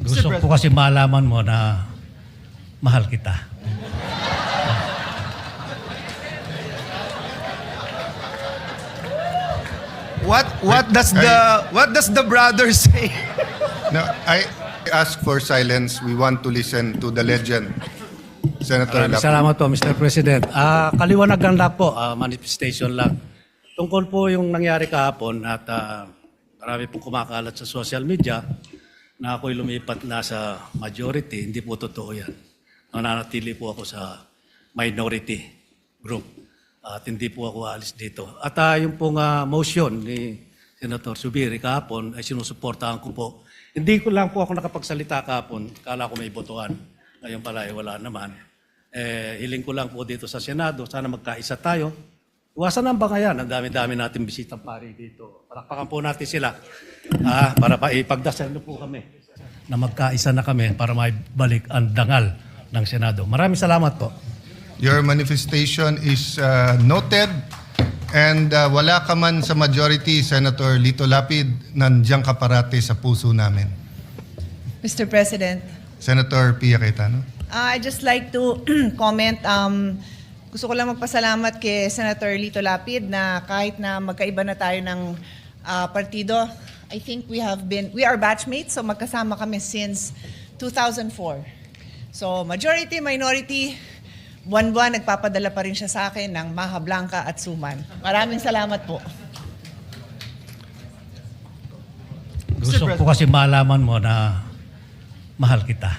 Gusto ko kasi malaman mo na mahal kita. What does the brother say? No, I ask for silence. We want to listen to the legend, Senator Maraming Lapid. salamat po, Mr. President. Kaliwanagan lang po, manifestation lang. Tungkol po yung nangyari kahapon at marami pong kumakalat sa social media na ako'y lumipat na sa majority. Hindi po totoo yan. Nananatili po ako sa minority group at hindi po ako alis dito. At yung pong motion ni Senator Zubiri kahapon ay sinusuportahan ko po. Hindi ko lang po ako nakapagsalita kahapon. Kala ko may botohan. Ngayon pala wala naman. Hiling ko lang po dito sa Senado. Sana magkaisa tayo. Iwasan ang baka yan. Ang dami-dami natin bisitang pari dito. Palakpakan po natin sila. Para pa ipagdasal na po kami. Na magkaisa na kami para maibalik ang dangal ng Senado. Maraming salamat po. Your manifestation is noted and wala ka man sa majority, Senator Lito Lapid, nandiyan ka parate sa puso namin. Mr. President, Senator Pia Cayetano. I'd just like to comment. Gusto ko lang magpasalamat kay Senator Lito Lapid na kahit na magkaiba na tayo ng partido, I think we are batchmates, so magkasama kami since 2004. So majority, minority, buwan-buwan nagpapadala pa rin siya sa akin ng Maha Blanca at Suman. Maraming salamat po. Gusto ko kasi malaman mo na mahal kita.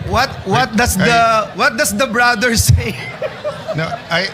What does the brother say? No, I